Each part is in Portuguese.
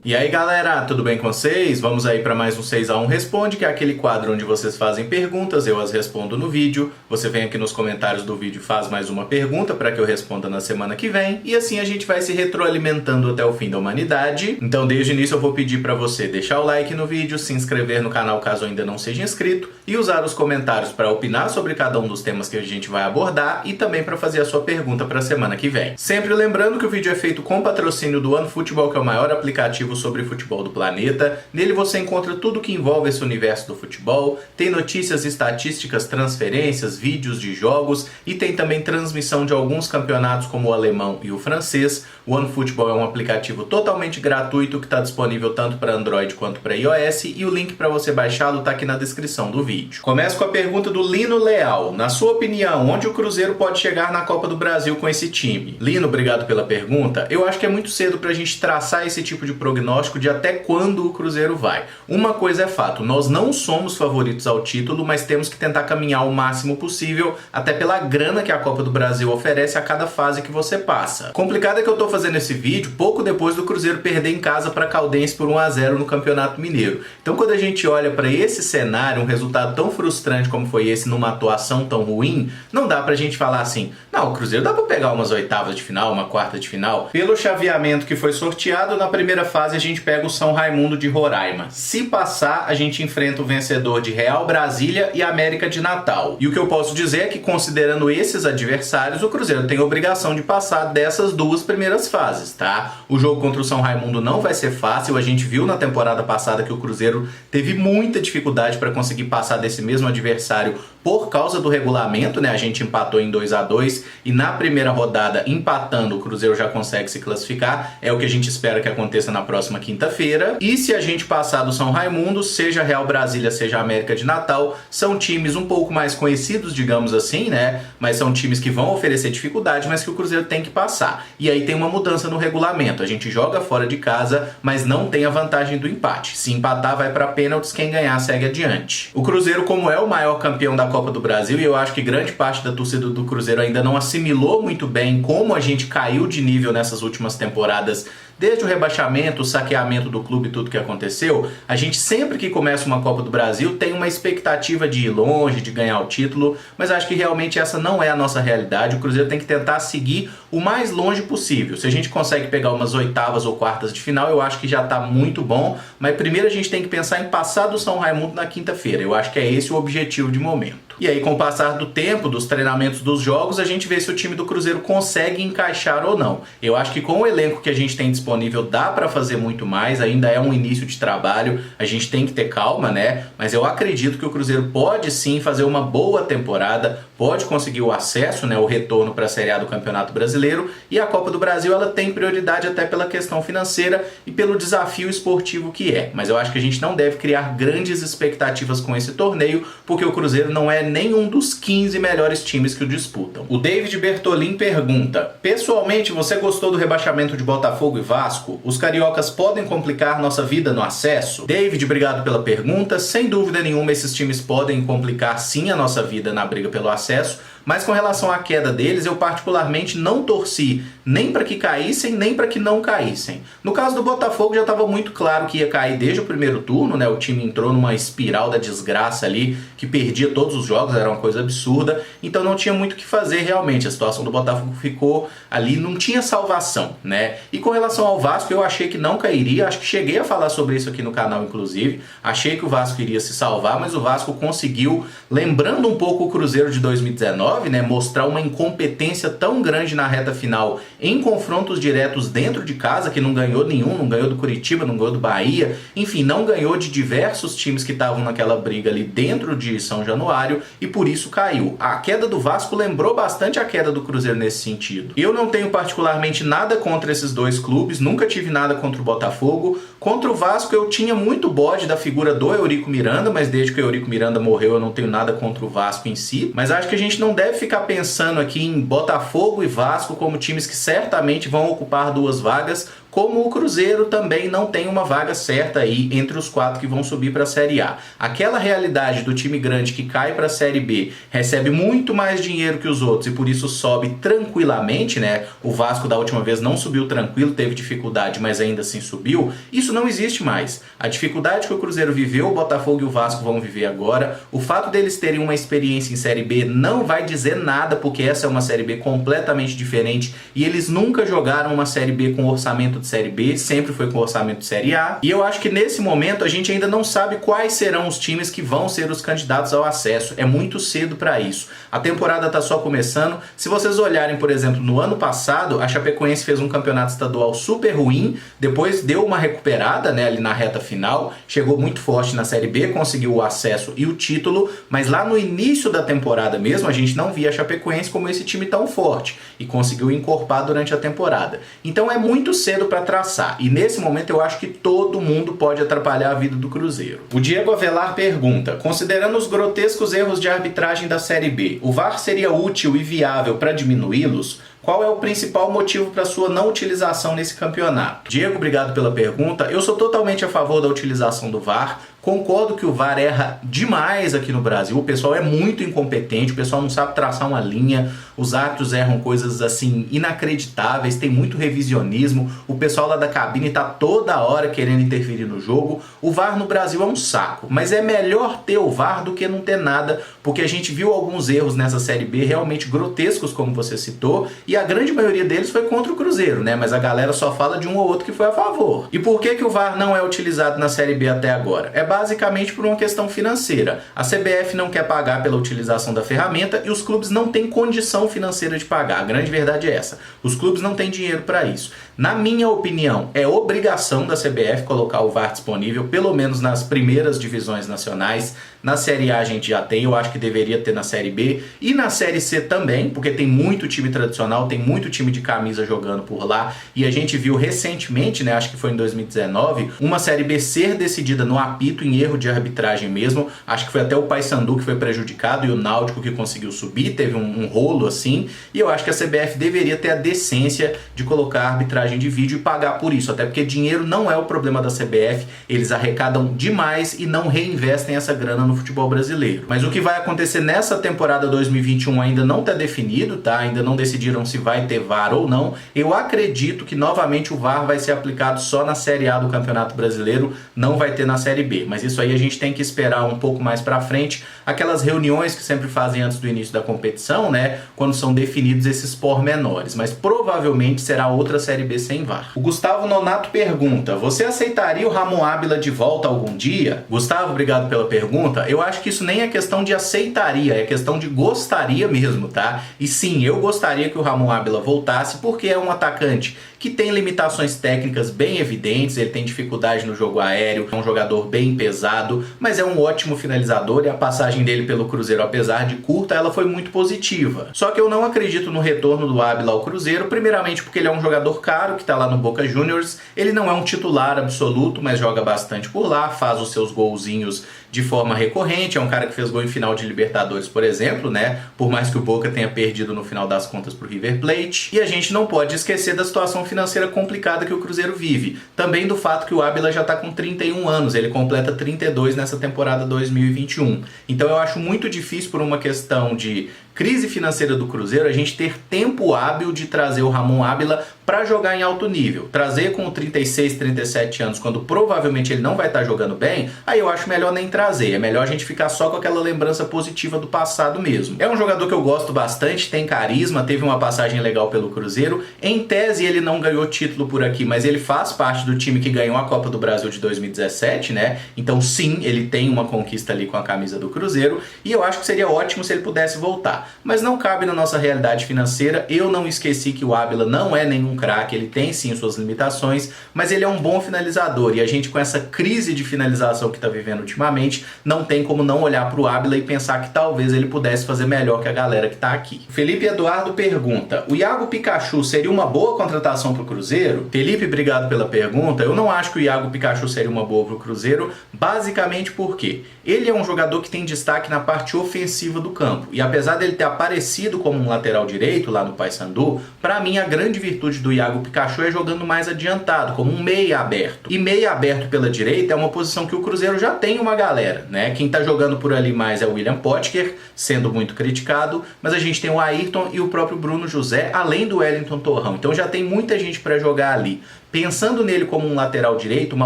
E aí galera, tudo bem com vocês? Vamos aí para mais um 6x1 Responde, que é aquele quadro onde vocês fazem perguntas, eu as respondo no vídeo. Você vem aqui nos comentários do vídeo e faz mais uma pergunta para que eu responda na semana que vem. E assim a gente vai se retroalimentando até o fim da humanidade. Então desde o início eu vou pedir para você deixar o like no vídeo, se inscrever no canal caso ainda não seja inscrito e usar os comentários para opinar sobre cada um dos temas que a gente vai abordar e também para fazer a sua pergunta para a semana que vem. Sempre lembrando que o vídeo é feito com patrocínio do OneFootball, que é o maior aplicativo sobre futebol do planeta. Nele você encontra tudo que envolve esse universo do futebol, tem notícias, estatísticas, transferências, vídeos de jogos e tem também transmissão de alguns campeonatos como o alemão e o francês. O OneFootball é um aplicativo totalmente gratuito que está disponível tanto para Android quanto para iOS e o link para você baixá-lo está aqui na descrição do vídeo. Começo com a pergunta do Lino Leal. Na sua opinião, onde o Cruzeiro pode chegar na Copa do Brasil com esse time? Lino, obrigado pela pergunta. Eu acho que é muito cedo para a gente traçar esse tipo de prognóstico de até quando o Cruzeiro vai. Uma coisa é fato, nós não somos favoritos ao título, mas temos que tentar caminhar o máximo possível, até pela grana que a Copa do Brasil oferece a cada fase que você passa. Complicado é que eu tô fazendo esse vídeo pouco depois do Cruzeiro perder em casa para Caldense por 1-0 no Campeonato Mineiro. Então quando a gente olha para esse cenário, um resultado tão frustrante como foi esse numa atuação tão ruim, não dá pra gente falar assim, não, o Cruzeiro dá pra pegar umas oitavas de final, uma quarta de final. Pelo chaveamento que foi sorteado, na primeira fase a gente pega o São Raimundo de Roraima. Se passar, a gente enfrenta o vencedor de Real Brasília e América de Natal. E o que eu posso dizer é que, considerando esses adversários, o Cruzeiro tem a obrigação de passar dessas duas primeiras fases, tá? O jogo contra o São Raimundo não vai ser fácil, a gente viu na temporada passada que o Cruzeiro teve muita dificuldade para conseguir passar desse mesmo adversário por causa do regulamento, né? A gente empatou em 2-2 e na primeira rodada, empatando, o Cruzeiro já consegue se classificar. É o que a gente espera que aconteça na próxima quinta-feira. E se a gente passar do São Raimundo, seja Real Brasília, seja América de Natal, são times um pouco mais conhecidos, digamos assim, né? Mas são times que vão oferecer dificuldade, mas que o Cruzeiro tem que passar. E aí tem uma mudança no regulamento. A gente joga fora de casa, mas não tem a vantagem do empate. Se empatar, vai para pênaltis, quem ganhar segue adiante. O Cruzeiro, como é o maior campeão da Copa do Brasil, e eu acho que grande parte da torcida do Cruzeiro ainda não assimilou muito bem como a gente caiu de nível nessas últimas temporadas, desde o rebaixamento, o saqueamento do clube e tudo que aconteceu, a gente sempre que começa uma Copa do Brasil tem uma expectativa de ir longe, de ganhar o título, mas acho que realmente essa não é a nossa realidade. O Cruzeiro tem que tentar seguir o mais longe possível. Se a gente consegue pegar umas oitavas ou quartas de final, eu acho que já está muito bom, mas primeiro a gente tem que pensar em passar do São Raimundo na quinta-feira. Eu acho que é esse o objetivo de momento. E aí, com o passar do tempo, dos treinamentos dos jogos, a gente vê se o time do Cruzeiro consegue encaixar ou não. Eu acho que com o elenco que a gente tem disponível dá para fazer muito mais, ainda é um início de trabalho, a gente tem que ter calma, né? Mas eu acredito que o Cruzeiro pode sim fazer uma boa temporada, pode conseguir o acesso, né, o retorno para a Série A do Campeonato Brasileiro, e a Copa do Brasil ela tem prioridade até pela questão financeira e pelo desafio esportivo que é. Mas eu acho que a gente não deve criar grandes expectativas com esse torneio, porque o Cruzeiro não é nenhum dos 15 melhores times que o disputam. O David Bertolin pergunta: pessoalmente, você gostou do rebaixamento de Botafogo e Vasco? Os cariocas podem complicar nossa vida no acesso? David, obrigado pela pergunta. Sem dúvida nenhuma, esses times podem complicar sim a nossa vida na briga pelo acesso, mas com relação à queda deles, eu particularmente não torci nem para que caíssem, nem para que não caíssem. No caso do Botafogo, já estava muito claro que ia cair desde o primeiro turno, né? O time entrou numa espiral da desgraça ali, que perdia todos os jogos, era uma coisa absurda, então não tinha muito o que fazer realmente. A situação do Botafogo ficou ali, não tinha salvação, né? E com relação ao Vasco, eu achei que não cairia, acho que cheguei a falar sobre isso aqui no canal, inclusive. Achei que o Vasco iria se salvar, mas o Vasco conseguiu, lembrando um pouco o Cruzeiro de 2019, né, mostrar uma incompetência tão grande na reta final em confrontos diretos dentro de casa, que não ganhou nenhum, não ganhou do Curitiba, não ganhou do Bahia, enfim, não ganhou de diversos times que estavam naquela briga ali dentro de São Januário e por isso caiu. A queda do Vasco lembrou bastante a queda do Cruzeiro nesse sentido. Eu não tenho particularmente nada contra esses dois clubes, nunca tive nada contra o Botafogo. Contra o Vasco eu tinha muito bode da figura do Eurico Miranda, mas desde que o Eurico Miranda morreu eu não tenho nada contra o Vasco em si, mas acho que a gente não deve ficar pensando aqui em Botafogo e Vasco como times que certamente vão ocupar duas vagas, como o Cruzeiro também não tem uma vaga certa aí entre os 4 que vão subir para a Série A. Aquela realidade do time grande que cai para a Série B, recebe muito mais dinheiro que os outros e por isso sobe tranquilamente, né? O Vasco da última vez não subiu tranquilo, teve dificuldade, mas ainda assim subiu. Isso não existe mais. A dificuldade que o Cruzeiro viveu, o Botafogo e o Vasco vão viver agora. O fato deles terem uma experiência em Série B não vai dizer nada, porque essa é uma Série B completamente diferente e eles nunca jogaram uma Série B com orçamento de Série B, sempre foi com orçamento de Série A. E eu acho que nesse momento a gente ainda não sabe quais serão os times que vão ser os candidatos ao acesso. É muito cedo para isso. A temporada está só começando. Se vocês olharem, por exemplo, no ano passado, a Chapecoense fez um campeonato estadual super ruim, depois deu uma recuperada, né, ali na reta final, chegou muito forte na Série B, conseguiu o acesso e o título, mas lá no início da temporada mesmo, a gente não via a Chapecoense como esse time tão forte e conseguiu encorpar durante a temporada. Então é muito cedo para traçar e nesse momento eu acho que todo mundo pode atrapalhar a vida do Cruzeiro. O Diego Avelar pergunta: considerando os grotescos erros de arbitragem da Série B, o VAR seria útil e viável para diminuí-los? Qual é o principal motivo para sua não utilização nesse campeonato? Diego, obrigado pela pergunta. Eu sou totalmente a favor da utilização do VAR. Concordo que o VAR erra demais aqui no Brasil. O pessoal é muito incompetente, o pessoal não sabe traçar uma linha, os árbitros erram coisas assim inacreditáveis, tem muito revisionismo, o pessoal lá da cabine tá toda hora querendo interferir no jogo. O VAR no Brasil é um saco, mas é melhor ter o VAR do que não ter nada, porque a gente viu alguns erros nessa Série B realmente grotescos, como você citou, e a grande maioria deles foi contra o Cruzeiro, né? Mas a galera só fala de um ou outro que foi a favor. E por que o VAR não é utilizado na Série B até agora? É basicamente por uma questão financeira. A CBF não quer pagar pela utilização da ferramenta e os clubes não têm condição financeira de pagar. A grande verdade é essa. Os clubes não têm dinheiro para isso. Na minha opinião, é obrigação da CBF colocar o VAR disponível, pelo menos nas primeiras divisões nacionais. Na Série A a gente já tem, eu acho que deveria ter na Série B e na Série C também, porque tem muito time tradicional, tem muito time de camisa jogando por lá e a gente viu recentemente, né, acho que foi em 2019, uma Série B ser decidida no apito em erro de arbitragem mesmo. Acho que foi até o Paysandu que foi prejudicado e o Náutico que conseguiu subir, teve um rolo assim, e eu acho que a CBF deveria ter a decência de colocar a arbitragem de vídeo e pagar por isso, até porque dinheiro não é o problema da CBF, eles arrecadam demais e não reinvestem essa grana no futebol brasileiro. Mas o que vai acontecer nessa temporada 2021 ainda não está definido, tá? Ainda não decidiram se vai ter VAR ou não. Eu acredito que novamente o VAR vai ser aplicado só na Série A do Campeonato Brasileiro, não vai ter na Série B. Mas isso aí a gente tem que esperar um pouco mais pra frente, aquelas reuniões que sempre fazem antes do início da competição, né? Quando são definidos esses pormenores. Mas provavelmente será outra Série B sem VAR. O Gustavo Nonato pergunta: você aceitaria o Ramon Ábila de volta algum dia? Gustavo, obrigado pela pergunta. Eu acho que isso nem é questão de aceitaria, é questão de gostaria mesmo, tá? E sim, eu gostaria que o Ramon Ábila voltasse, porque é um atacante que tem limitações técnicas bem evidentes, ele tem dificuldade no jogo aéreo, é um jogador bem pesado, mas é um ótimo finalizador e a passagem dele pelo Cruzeiro, apesar de curta, ela foi muito positiva. Só que eu não acredito no retorno do Ábila ao Cruzeiro, primeiramente porque ele é um jogador caro, que está lá no Boca Juniors, ele não é um titular absoluto, mas joga bastante por lá, faz os seus golzinhos de forma recorrente, é um cara que fez gol em final de Libertadores, por exemplo, né? Por mais que o Boca tenha perdido no final das contas pro River Plate. E a gente não pode esquecer da situação financeira complicada que o Cruzeiro vive. Também do fato que o Ábila já tá com 31 anos, ele completa 32 nessa temporada 2021. Então eu acho muito difícil, por uma questão de crise financeira do Cruzeiro, a gente ter tempo hábil de trazer o Ramon Ábila para jogar em alto nível. Trazer com 36, 37 anos, quando provavelmente ele não vai estar jogando bem, aí eu acho melhor nem trazer. É melhor a gente ficar só com aquela lembrança positiva do passado mesmo. É um jogador que eu gosto bastante, tem carisma, teve uma passagem legal pelo Cruzeiro. Em tese ele não ganhou título por aqui, mas ele faz parte do time que ganhou a Copa do Brasil de 2017, né? Então sim, ele tem uma conquista ali com a camisa do Cruzeiro e eu acho que seria ótimo se ele pudesse voltar. Mas não cabe na nossa realidade financeira. Eu não esqueci que o Ábila não é nenhum craque, ele tem sim suas limitações, mas ele é um bom finalizador e a gente, com essa crise de finalização que está vivendo ultimamente, não tem como não olhar para o Ábila e pensar que talvez ele pudesse fazer melhor que a galera que está aqui. Felipe Eduardo pergunta: o Iago Pikachu seria uma boa contratação para o Cruzeiro? Felipe, obrigado pela pergunta. Eu não acho que o Iago Pikachu seria uma boa para o Cruzeiro, basicamente porque ele é um jogador que tem destaque na parte ofensiva do campo e apesar dele ter aparecido como um lateral direito lá no Paysandu, para mim a grande virtude do Iago Pikachu é jogando mais adiantado, como um meia aberto. E meia aberto pela direita é uma posição que o Cruzeiro já tem uma galera, né? Quem tá jogando por ali mais é o William Potker, sendo muito criticado, mas a gente tem o Ayrton e o próprio Bruno José, além do Wellington Torrão. Então já tem muita gente para jogar ali. Pensando nele como um lateral direito, uma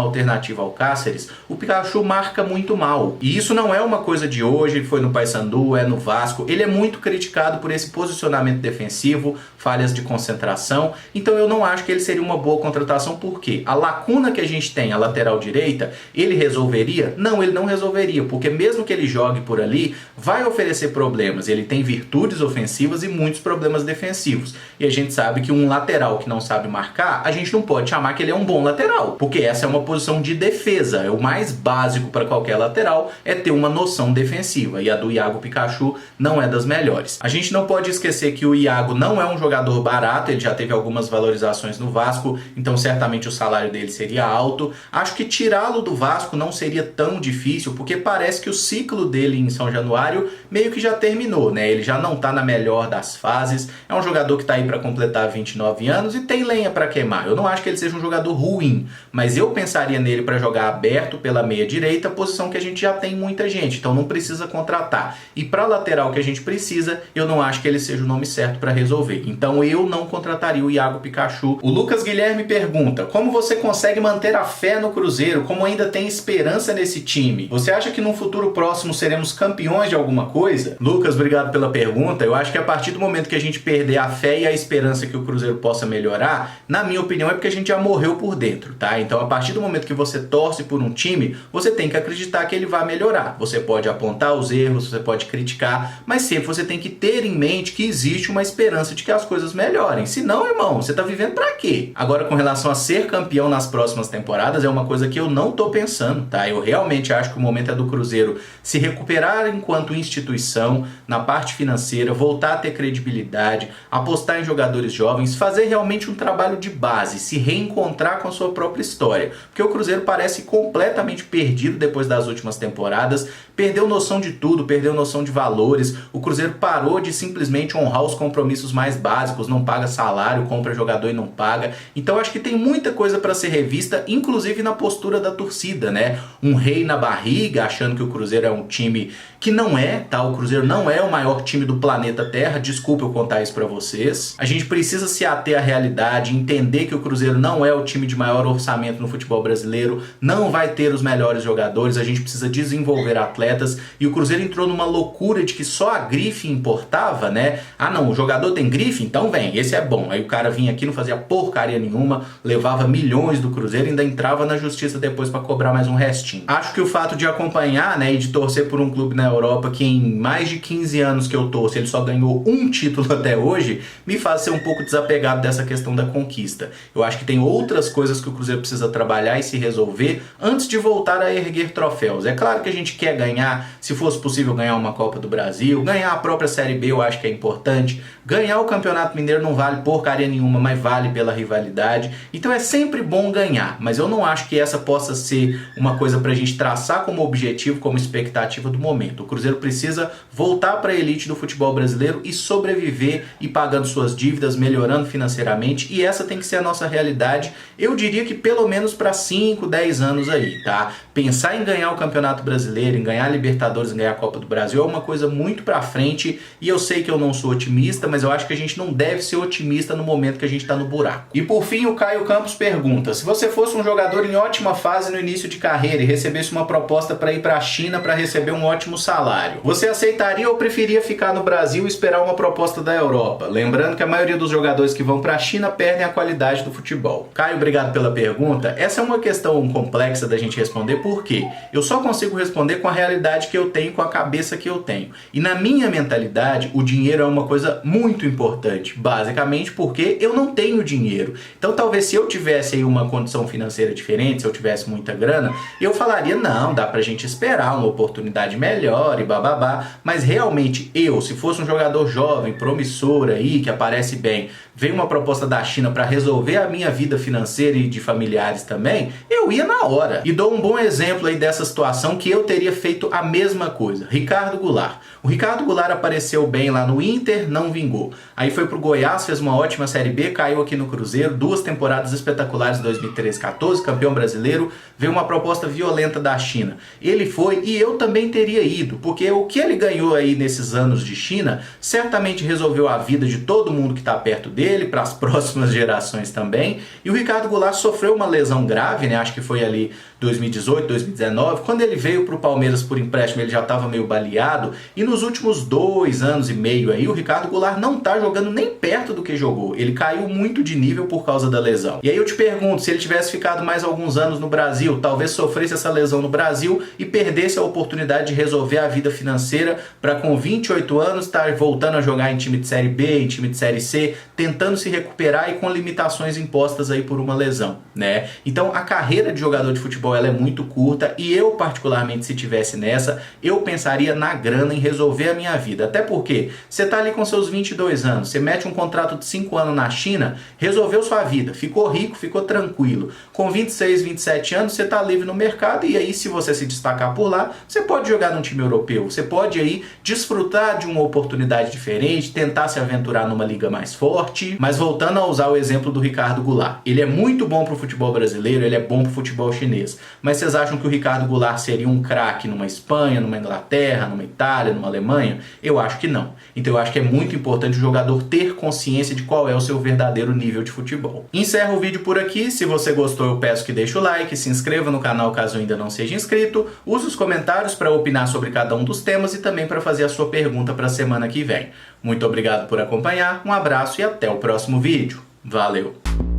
alternativa ao Cáceres, o Pikachu marca muito mal. E isso não é uma coisa de hoje, foi no Paysandu, é no Vasco. Ele é muito criticado por esse posicionamento defensivo, falhas de concentração. Então eu não acho que ele seria uma boa contratação, porque a lacuna que a gente tem, a lateral direita, ele resolveria? Não, ele não resolveria, porque mesmo que ele jogue por ali, vai oferecer problemas. Ele tem virtudes ofensivas e muitos problemas defensivos. E a gente sabe que um lateral que não sabe marcar, a gente não pode chamar que ele é um bom lateral, porque essa é uma posição de defesa. É o mais básico para qualquer lateral, é ter uma noção defensiva, e a do Iago Pikachu não é das melhores. A gente não pode esquecer que o Iago não é um jogador barato, ele já teve algumas valorizações no Vasco, então certamente o salário dele seria alto. Acho que tirá-lo do Vasco não seria tão difícil, porque parece que o ciclo dele em São Januário meio que já terminou, né? Ele já não tá na melhor das fases, é um jogador que tá aí para completar 29 anos e tem lenha para queimar. Eu não acho que ele seja um jogador ruim, mas eu pensaria nele para jogar aberto pela meia direita, posição que a gente já tem muita gente, então não precisa contratar. E para lateral que a gente precisa, eu não acho que ele seja o nome certo para resolver. Então eu não contrataria o Iago Pikachu. O Lucas Guilherme pergunta: como você consegue manter a fé no Cruzeiro? Como ainda tem esperança nesse time? Você acha que num futuro próximo seremos campeões de alguma coisa? Lucas, obrigado pela pergunta. Eu acho que a partir do momento que a gente perder a fé e a esperança que o Cruzeiro possa melhorar, na minha opinião é porque a gente já morreu por dentro, tá? Então a partir do momento que você torce por um time, você tem que acreditar que ele vai melhorar. Você pode apontar os erros, você pode criticar, mas sempre você tem que ter em mente que existe uma esperança de que as coisas melhorem. Se não, irmão, você tá vivendo pra quê? Agora, com relação a ser campeão nas próximas temporadas, é uma coisa que eu não tô pensando, tá? Eu realmente acho que o momento é do Cruzeiro se recuperar enquanto instituição, na parte financeira, voltar a ter credibilidade, apostar em jogadores jovens, fazer realmente um trabalho de base, se reencontrar com a sua própria história. Porque o Cruzeiro parece completamente perdido depois das últimas temporadas, perdeu noção de tudo, perdeu noção de valores. O Cruzeiro parou de simplesmente honrar os compromissos mais básicos, não paga salário, compra jogador e não paga. Então acho que tem muita coisa para ser revista, inclusive na postura da torcida, né? Um rei na barriga, achando que o Cruzeiro é um time que não é, tá? O Cruzeiro não é o maior time do planeta Terra, desculpa eu contar isso pra vocês. A gente precisa se ater à realidade, entender que o Cruzeiro não é o time de maior orçamento no futebol brasileiro, não vai ter os melhores jogadores, a gente precisa desenvolver atletas, e o Cruzeiro entrou numa loucura de que só a grife importava, né? Ah não, o jogador tem grife? Então vem, esse é bom. Aí o cara vinha aqui, não fazia porcaria nenhuma, levava milhões do Cruzeiro e ainda entrava na justiça depois pra cobrar mais um restinho. Acho que o fato de acompanhar, né, e de torcer por um clube na Europa que em mais de 15 anos que eu torço, ele só ganhou um título até hoje, me faz ser um pouco desapegado dessa questão da conquista. Eu acho que tem outras coisas que o Cruzeiro precisa trabalhar e se resolver antes de voltar a erguer troféus. É claro que a gente quer ganhar, se fosse possível ganhar uma Copa do Brasil, ganhar a própria Série B eu acho que é importante, ganhar o Campeonato Mineiro não vale porcaria nenhuma, mas vale pela rivalidade, então é sempre bom ganhar, mas eu não acho que essa possa ser uma coisa pra gente traçar como objetivo, como expectativa do momento. O Cruzeiro precisa voltar para a elite do futebol brasileiro e sobreviver e pagando suas dívidas, melhorando financeiramente, e essa tem que ser a nossa realidade, eu diria que pelo menos para 5, 10 anos aí, tá? Pensar em ganhar o Campeonato Brasileiro, em ganhar a Libertadores, em ganhar a Copa do Brasil é uma coisa muito pra frente, e eu sei que eu não sou otimista, mas eu acho que a gente não deve ser otimista no momento que a gente tá no buraco. E por fim, o Caio Campos pergunta: se você fosse um jogador em ótima fase no início de carreira e recebesse uma proposta para ir para a China para receber um ótimo salário, você aceitaria ou preferia ficar no Brasil e esperar uma proposta da Europa? Lembrando que a maioria dos jogadores que vão para a China perdem a qualidade do futebol. Caio, obrigado pela pergunta. Essa é uma questão complexa da gente responder, porque eu só consigo responder com a realidade que eu tenho, com a cabeça que eu tenho. E na minha mentalidade, o dinheiro é uma coisa muito importante, basicamente porque eu não tenho dinheiro. Então talvez se eu tivesse aí uma condição financeira diferente, se eu tivesse muita grana, eu falaria, não, dá pra gente esperar uma oportunidade melhor e bababá, mas realmente eu, se fosse um jogador jovem, promissor aí, que aparece bem, veio uma proposta da China para resolver a minha vida financeira e de familiares também, eu ia na hora. E dou um bom exemplo aí dessa situação que eu teria feito a mesma coisa. Ricardo Goulart. O Ricardo Goulart apareceu bem lá no Inter, não vingou. vingou. Aí foi pro Goiás, fez uma ótima Série B, caiu aqui no Cruzeiro, 2 temporadas espetaculares em 2013-14, campeão brasileiro, veio uma proposta violenta da China. Ele foi e eu também teria ido, porque o que ele ganhou aí nesses anos de China certamente resolveu a vida de todo mundo que está perto dele, para as próximas gerações também. E o Ricardo Goulart sofreu uma lesão grave, né? Acho que foi ali 2018, 2019. Quando ele veio para o Palmeiras por empréstimo, ele já estava meio baleado. E nos últimos 2 anos e meio aí, o Ricardo Goulart não está jogando nem perto do que jogou. Ele caiu muito de nível por causa da lesão. E aí eu te pergunto, se ele tivesse ficado mais alguns anos no Brasil, talvez sofresse essa lesão no Brasil e perdesse a oportunidade de resolver a vida financeira para com 28 anos estar voltando a jogar em time de Série B, em time de Série C, tentando se recuperar e com limitações impostas aí por uma lesão, né? Então a carreira de jogador de futebol ela é muito curta e eu particularmente, se tivesse nessa, eu pensaria na grana, em resolver a minha vida. Até porque você tá ali com seus 22 anos, você mete um contrato de 5 anos na China, resolveu sua vida, ficou rico, ficou tranquilo. Com 26, 27 anos você tá livre no mercado e aí se você se destacar por lá, você pode jogar num time europeu, você pode aí desfrutar de uma oportunidade diferente, tentar se aventurar numa liga mais forte. Mas voltando a usar o exemplo do Ricardo Goulart, ele é muito bom pro futebol brasileiro, ele é bom pro futebol chinês. Mas vocês acham que o Ricardo Goulart seria um craque numa Espanha, numa Inglaterra, numa Itália, numa Alemanha? Eu acho que não. Então eu acho que é muito importante o jogador ter consciência de qual é o seu verdadeiro nível de futebol. Encerro o vídeo por aqui. Se você gostou, eu peço que deixe o like, se inscreva no canal caso ainda não seja inscrito, use os comentários para opinar sobre cada um dos temas e também para fazer a sua pergunta para a semana que vem. Muito obrigado por acompanhar, um abraço e até o próximo vídeo. Valeu!